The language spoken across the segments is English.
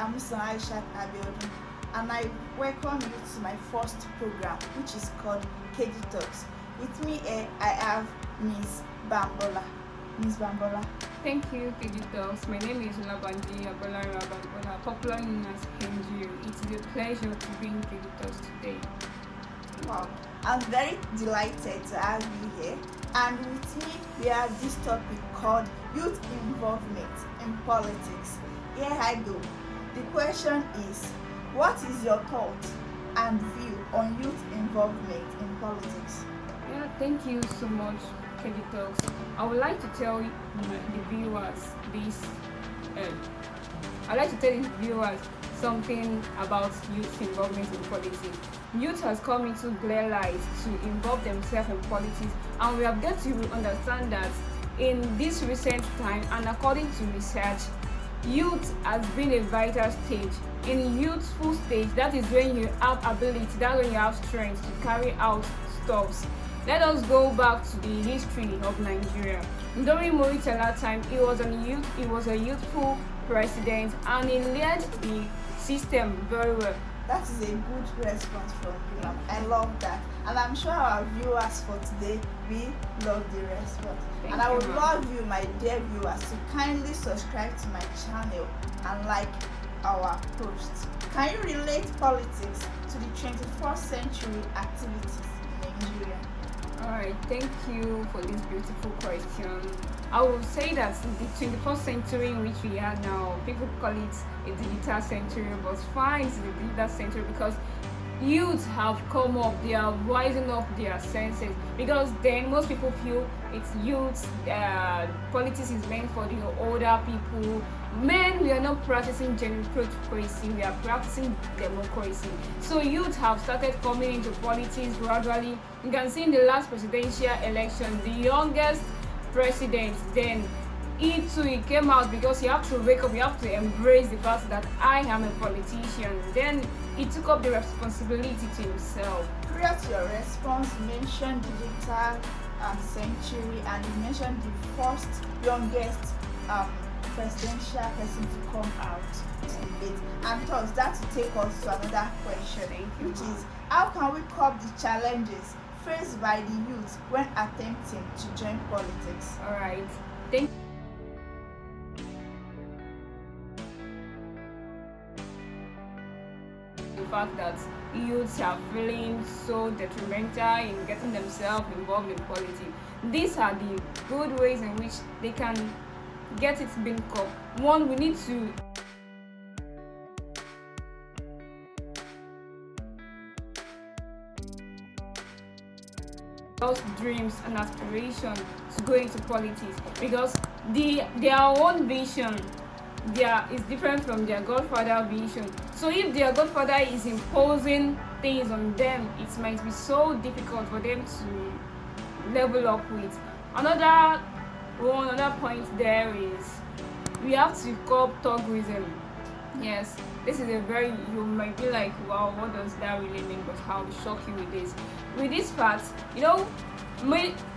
I'm Aisha Abiodun, and I welcome you to my first program, which is called KejiTalks. With me here, I have Ms. Bambola. Ms. Bambola. Thank you, KejiTalks. My name is Olabanji Abolara Bambola, popularly known as NGO. It is a pleasure to be in KejiTalks today. Wow, I'm very delighted to have you here. And with me, we have this topic called youth involvement in politics. Here I go. The question is, what is your thought and view on youth involvement in politics? Yeah, thank you so much, KejiTalks. I would like to tell the viewers this. I'd like to tell the viewers something about youth involvement in politics. Youth has come into clear light to involve themselves in politics, and we have got to understand that in this recent time, and according to research, youth has been a vital stage. In youthful stage, that is when you have ability, that's when you have strength to carry out stuffs. Let us go back to the history of Nigeria. During Moritala time, he was a youthful president, and he led the system very well. That is a good response from you. I love that. And I'm sure our viewers for today will love the response. Thank I would you, love you, my dear viewers, to kindly subscribe to my channel and like our posts. Can you relate politics to the 21st century activities in Nigeria? Alright, thank you for this beautiful question. I would say that the 21st century in which we are now, people call it a digital century, but fine, it's the digital century because youth have come up, they are rising up their senses, because then most people feel it's youth, politics is meant for the older people. Men, we are not practicing democracy, we are practicing democracy. So youth have started coming into politics gradually. You can see in the last presidential election, the youngest president then, he came out because he have to wake up, he have to embrace the fact that I am a politician. Then he took up the responsibility to himself. Prior to your response, you mentioned digital century, and you mentioned the first youngest presidential person to come out to debate. And thus that will take us to another question, which is, how can we curb the challenges faced by the youth when attempting to join politics? Alright, thank the fact that youths are feeling so detrimental in getting themselves involved in politics. These are the good ways in which they can get it being curbed. One, we need to dreams and aspiration to go into politics, because their own vision is different from their godfather vision. So if their godfather is imposing things on them, it might be so difficult for them to level up with. Another point there is we have to curb tokenism. Yes, this is you might be like, wow, what does that really mean? But I'll shock you with this. With this fact,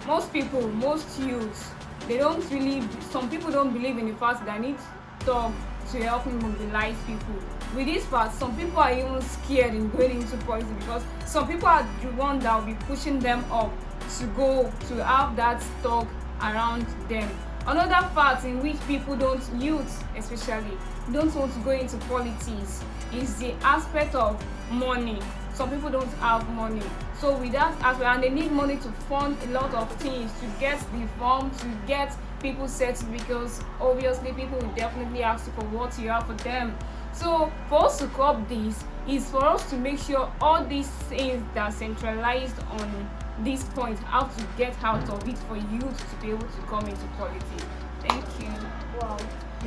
most people, most youths, some people don't believe in the fact that I need talk to help me mobilize people. With this fact, some people are even scared in going into politics because some people are the one that will be pushing them up to have that talk around them. Another fact in which youth especially, don't want to go into politics is the aspect of money. Some people don't have money. So with that aspect, and they need money to fund a lot of things, to get the form, to get people settled, because obviously people will definitely ask you for what you have for them. So for us to curb this is for us to make sure all these things that are centralized on this point, how to get out of it for youth to be able to come into politics. Thank you. Wow,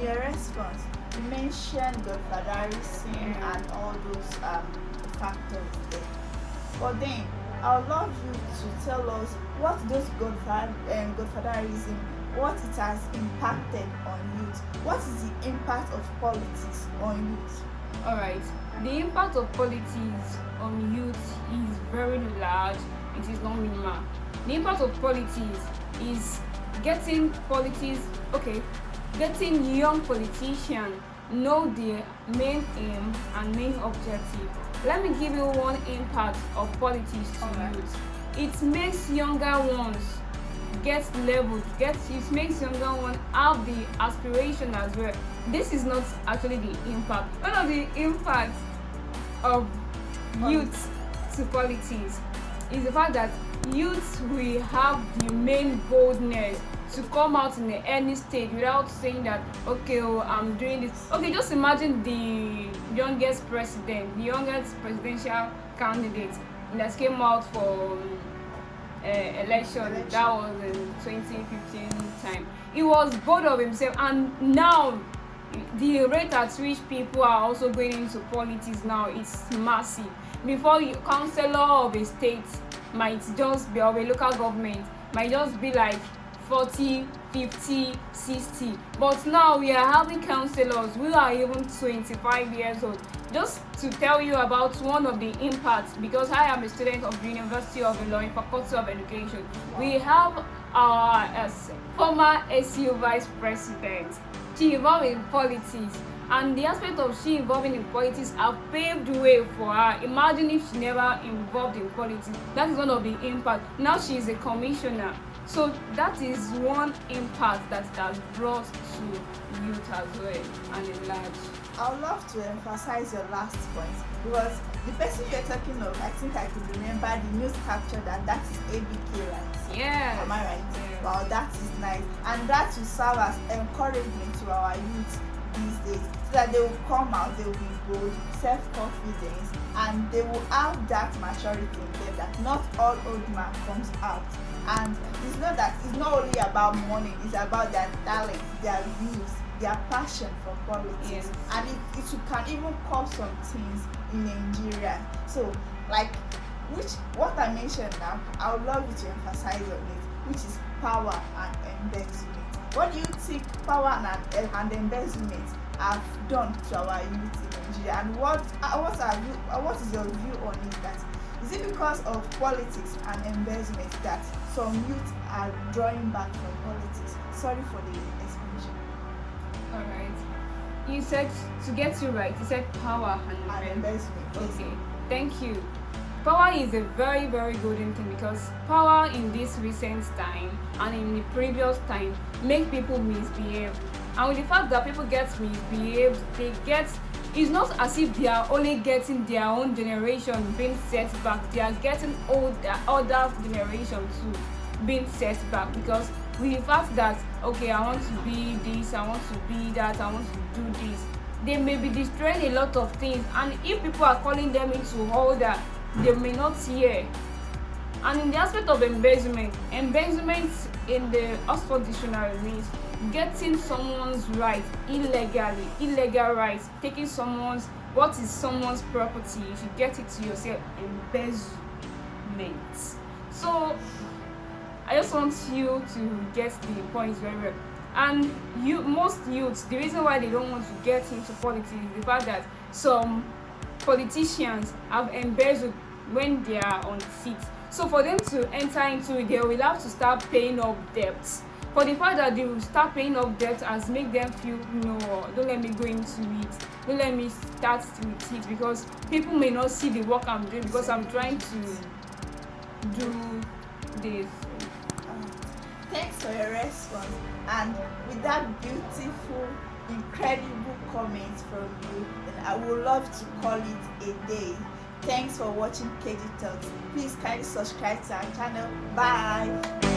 your response. You mentioned godfatherism and all those factors there. But then, I would love you to tell us what those godfatherism, what it has impacted on youth. What is the impact of politics on youth? Alright, the impact of politics on youth is very large. It is not minimal. The impact of politics is getting young politicians know the main aim and main objective. Let me give you one impact of politics to youth. It makes younger ones get leveled, it makes younger ones have the aspiration as well. This is not actually the impact. One of the impacts of youth to politics is the fact that youth will have the main boldness to come out in any stage without saying that, okay, oh, I'm doing this. Okay, just imagine the youngest presidential candidate that came out for election. That was in 2015 time. He was bold of himself, and now the rate at which people are also going into politics now is massive. Before, you councillor of a state might just be, of a local government might just be like 40, 50, 60, but now we are having councillors who are even 25 years old. Just to tell you about one of the impacts, because I am a student of the University of NUESA Faculty of Education. We have our former SU Vice President. She involved in politics, and the aspect of she involving in politics have paved the way for her. Imagine if she never involved in politics. That is one of the impacts. Now she is a commissioner. So that is one impact that it has brought to youth as well and in large. I would love to emphasize your last point, because the person you're talking of, I think I could remember the news capture that is ABK, right? Yeah. Am I right? Yeah. Wow, that is nice. And that will serve as encouragement to our youth these days, so that they will come out, they will be bold, self-confidence, and they will have that maturity in them that not all old man comes out. And it's not only about money, it's about their talent, their views, their passion for politics. Yes. And it can even cause some things in Nigeria. So, like, what I mentioned now, I would love you to emphasize on it, which is power and embezzlement. What do you think power and embezzlement have done to our youth in Nigeria? And what is your view on it? Is it because of politics and embezzlement that some youth are drawing back from politics? Sorry for the explanation. All right. You said, to get you right, you said power and Embezzlement. Okay. Thank you. Power is a very, very good thing, because power in this recent time and in the previous time make people misbehave. And with the fact that people get misbehaved, it's not as if they are only getting their own generation being set back, they are getting other generation too being set back, because with the fact that, okay, I want to be this, I want to be that, I want to do this, they may be destroying a lot of things, and if people are calling them into order, they may not hear. And in the aspect of embezzlement in the Oxford Dictionary means getting someone's right illegally, illegal rights, taking someone's property, you should get it to yourself. Embezzlement. So I just want you to get the point very well. And most youths, the reason why they don't want to get into politics is the fact that some politicians have embezzled when they are on seat. So for them to enter into it, they will have to start paying off debts. For the fact that they will start paying off debts has make them feel, no, don't let me go into it, don't let me start with it, because people may not see the work I'm doing because I'm trying to do this. Thanks for your response. And with that beautiful, incredible comments from you, then I would love to call it a day. Thanks for watching KejiTalks. Please kindly subscribe to our channel. Bye.